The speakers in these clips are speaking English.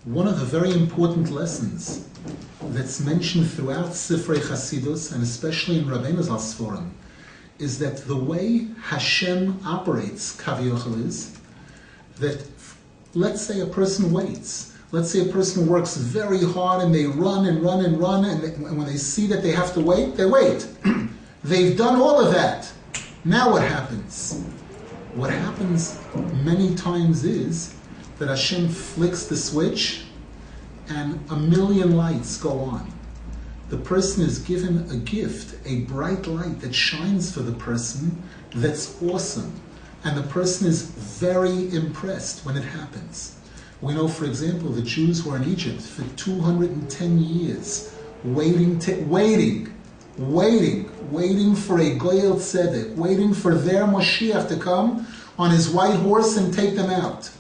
One of the very important lessons that's mentioned throughout Sifrei Chasidus, and especially in Rabbeinu Zal's is that the way Hashem operates, Kaviochel, is that, let's say a person waits. Let's say a person works very hard and they run and run and run, and when they see that they have to wait, they wait. They've done all of that. Now what happens? What happens many times is that Hashem flicks the switch and a million lights go on. The person is given a gift, a bright light that shines for the person that's awesome. And the person is very impressed when it happens. We know, for example, the Jews were in Egypt for 210 years, waiting for a Goyel Tzedek, waiting for their Moshiach to come on his white horse and take them out.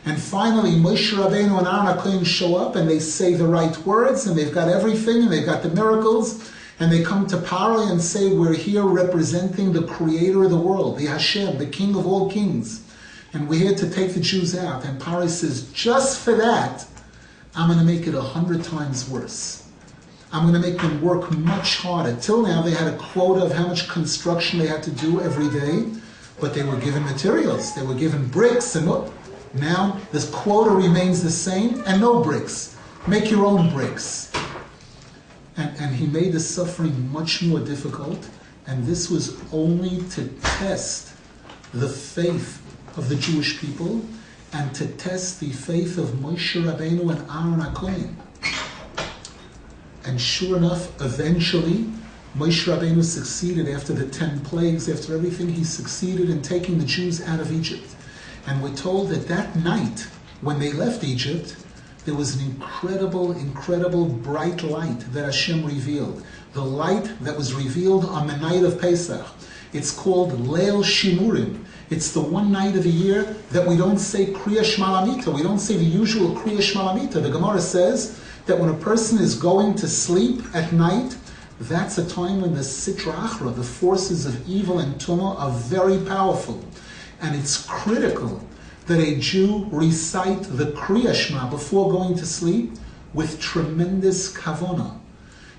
And finally, Moshe Rabbeinu and Aaron HaKohen show up and they say the right words and they've got everything and they've got the miracles, and they come to Paro and say, we're here representing the creator of the world, the Hashem, the king of all kings. And we're here to take the Jews out. And Paro says, just for that, I'm going to make it 100 times worse. I'm going to make them work much harder. Till now, they had a quota of how much construction they had to do every day, but they were given materials. They were given bricks. And now, this quota remains the same, and no bricks. Make your own bricks. And he made the suffering much more difficult, and this was only to test the faith of the Jewish people and to test the faith of Moshe Rabbeinu and Aaron HaKohen. And sure enough, eventually, Moshe Rabbeinu succeeded after the 10 plagues, after everything, he succeeded in taking the Jews out of Egypt. And we're told that that night, when they left Egypt, there was an incredible, incredible bright light that Hashem revealed. The light that was revealed on the night of Pesach. It's called Leil Shimurim. It's the one night of the year that we don't say Kriya Shema Lamita. We don't say the usual Kriya Shema Lamita. The Gemara says that when a person is going to sleep at night, that's a time when the Sitra Achra, the forces of evil and Tumah, are very powerful. And it's critical that a Jew recite the Kriya Shema before going to sleep with tremendous kavona.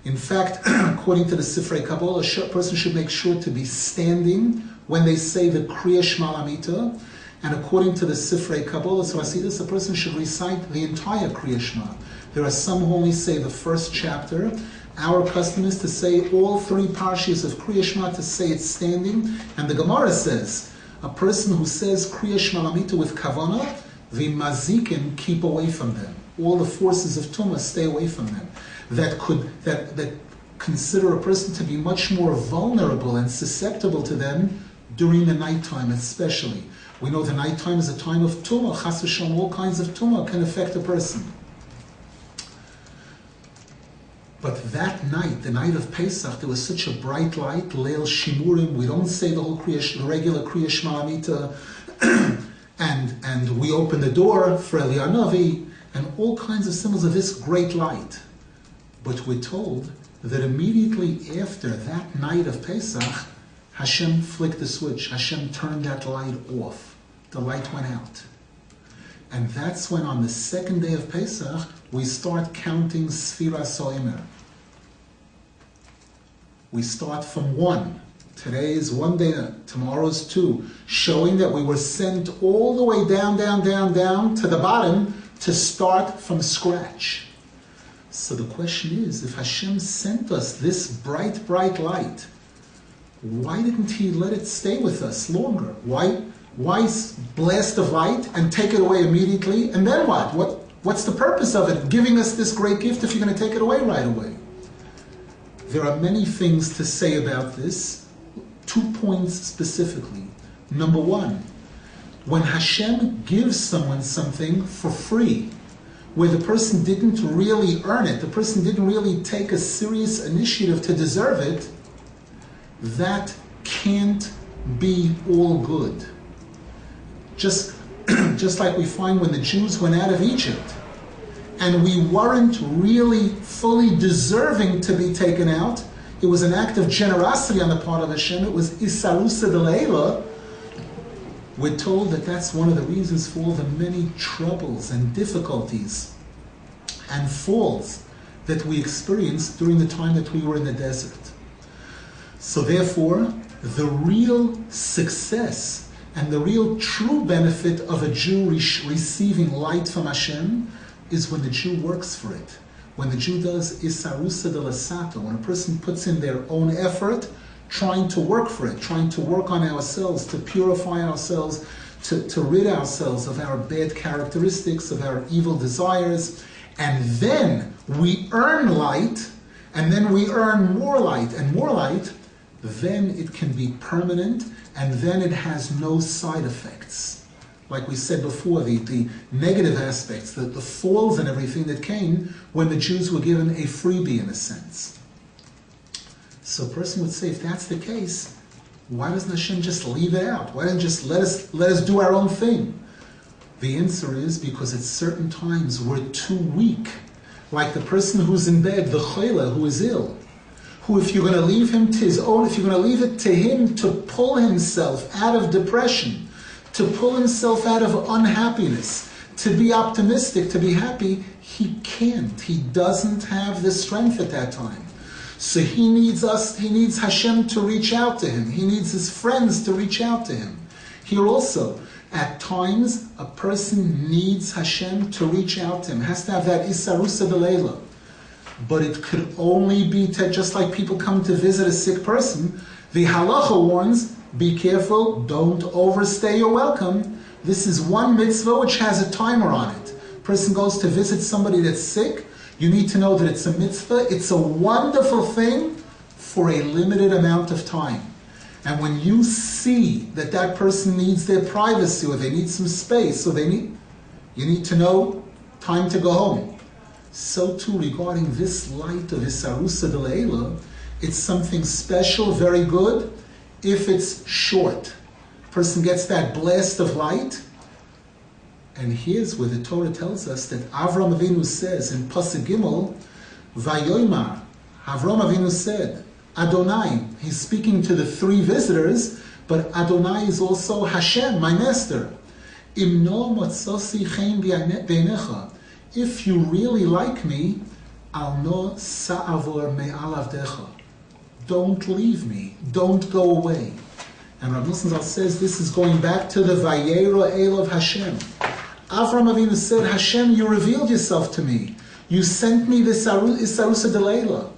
In fact, according to the Sifrei Kabbalah, a person should make sure to be standing when they say the Kriya Shema Lamita. And according to the Sifrei Kabbalah, so I see this, a person should recite the entire Kriya Shema. There are some who only say the first chapter. Our custom is to say all 3 parshas of Kriya Shema, to say it standing. And the Gemara says, a person who says Kriya Shema Lamita with kavana, the mazikim keep away from them. All the forces of Tumah stay away from them. That consider a person to be much more vulnerable and susceptible to them during the nighttime especially. We know the nighttime is a time of Tumah, Chas v'Shalom, all kinds of Tumah can affect a person. But that night, the night of Pesach, there was such a bright light, Leil Shimurim. We don't say the whole the regular Kriya Shema Amita, and we open the door for Eliyahu Navi, and all kinds of symbols of this great light. But we're told that immediately after that night of Pesach, Hashem flicked the switch. Hashem turned that light off. The light went out. And that's when on the second day of Pesach, we start counting Sfira Soimer. We start from 1. Today is 1 day, tomorrow's 2, showing that we were sent all the way down to the bottom to start from scratch. So the question is, if Hashem sent us this bright, bright light, why didn't He let it stay with us longer? Why blast of light and take it away immediately? And then what? What's the purpose of it, giving us this great gift, if you're going to take it away right away? There are many things to say about this. 2 points specifically. Number 1, when Hashem gives someone something for free, where the person didn't really earn it, the person didn't really take a serious initiative to deserve it, that can't be all good. Just like we find when the Jews went out of Egypt, and we weren't really fully deserving to be taken out. It was an act of generosity on the part of Hashem. It was Isarusa de Leila. We're told that that's one of the reasons for all the many troubles and difficulties and falls that we experienced during the time that we were in the desert. So therefore, the real success and the real true benefit of a Jew receiving light from Hashem is when the Jew works for it. When the Jew does isarusa de lasato, when a person puts in their own effort, trying to work for it, trying to work on ourselves, to purify ourselves, to rid ourselves of our bad characteristics, of our evil desires, and then we earn light, and then we earn more light and more light, then it can be permanent, and then it has no side effects. Like we said before, the negative aspects, the falls and everything that came when the Jews were given a freebie in a sense. So a person would say, if that's the case, why doesn't Hashem just leave it out? Why doesn't just let us do our own thing? The answer is because at certain times we're too weak. Like the person who's in bed, the chayla, who is ill, who if you're going to leave him to his own, if you're going to leave it to him to pull himself out of depression, to pull himself out of unhappiness, to be optimistic, to be happy, he can't. He doesn't have the strength at that time. So he needs Hashem to reach out to him. He needs his friends to reach out to him. Here also, at times, a person needs Hashem to reach out to him. Has to have that isarusa delayla. But it could only be just like people come to visit a sick person. The halacha warns, be careful, don't overstay your welcome. This is one mitzvah which has a timer on it. Person goes to visit somebody that's sick, you need to know that it's a mitzvah, it's a wonderful thing for a limited amount of time. And when you see that that person needs their privacy, or they need some space, or you need to know, time to go home. So too regarding this light of Isarusa de Leila, it's something special, very good, if it's short. Person gets that blast of light, and here's where the Torah tells us that Avram Avinu says in Pasuk Gimel, Vayoymar, Avram Avinu said, Adonai, he's speaking to the three visitors, but Adonai is also Hashem, my master. Im no motzosi chen b'einecha. If you really like me, al no sa'avor me'al avdecha. Don't leave me, don't go away. And Rabbi Nosson says this is going back to the Vayera El of Hashem. Avram Avinu said, Hashem, you revealed yourself to me. You sent me this Isarusa Delayla.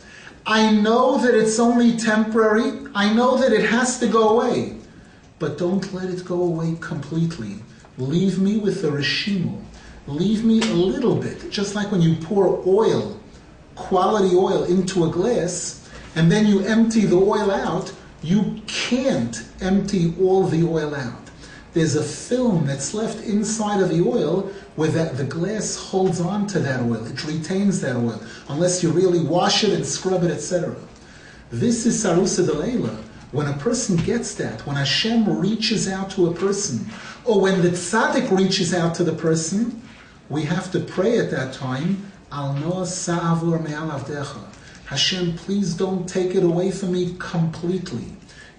I know that it's only temporary. I know that it has to go away. But don't let it go away completely. Leave me with the reshimu. Leave me a little bit. Just like when you pour oil, quality oil, into a glass, and then you empty the oil out, you can't empty all the oil out. There's a film that's left inside of the oil where the glass holds on to that oil. It retains that oil, unless you really wash it and scrub it, etc. This is Sarusa Delayla. When a person gets that, when Hashem reaches out to a person, or when the tzaddik reaches out to the person, we have to pray at that time, Al noah sa'avur me'al avdecha. Hashem, please don't take it away from me completely.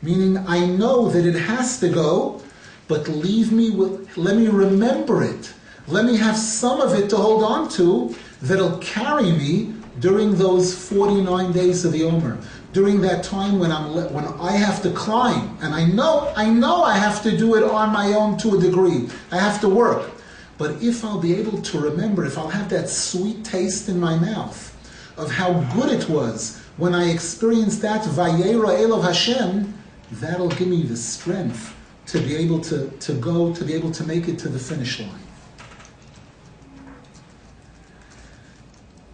Meaning, I know that it has to go, but leave me with, let me remember it. Let me have some of it to hold on to that'll carry me during those 49 days of the Omer. During that time when I have to climb, and I know I have to do it on my own to a degree. I have to work. But if I'll be able to remember, if I'll have that sweet taste in my mouth of how good it was when I experienced that Vayera El of Hashem, that'll give me the strength to be able to go, to be able to make it to the finish line.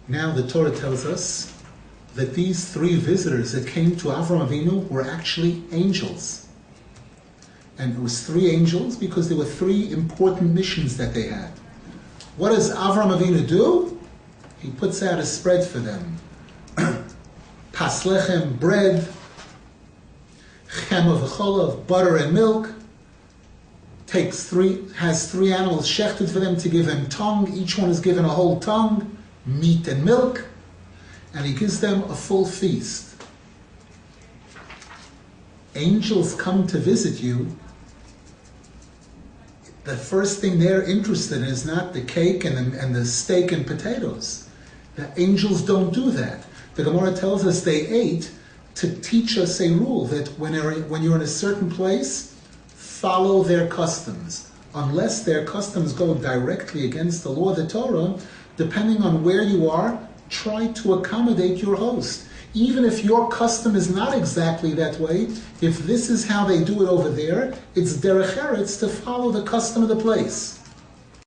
Now the Torah tells us that these three visitors that came to Avram Avinu were actually angels. And it was three angels because there were three important missions that they had. What does Avram Avinu do? He puts out a spread for them. Pas lechem, bread, chema v'cholav, butter and milk. Has three animals shechted for them to give them tongue. Each one is given a whole tongue, meat and milk, and he gives them a full feast. Angels come to visit you. The first thing they're interested in is not the cake and the steak and potatoes. The angels don't do that. The Gemara tells us they ate to teach us a rule that when you're in a certain place, follow their customs. Unless their customs go directly against the law of the Torah, depending on where you are, try to accommodate your host. Even if your custom is not exactly that way, if this is how they do it over there, it's derech eretz to follow the custom of the place.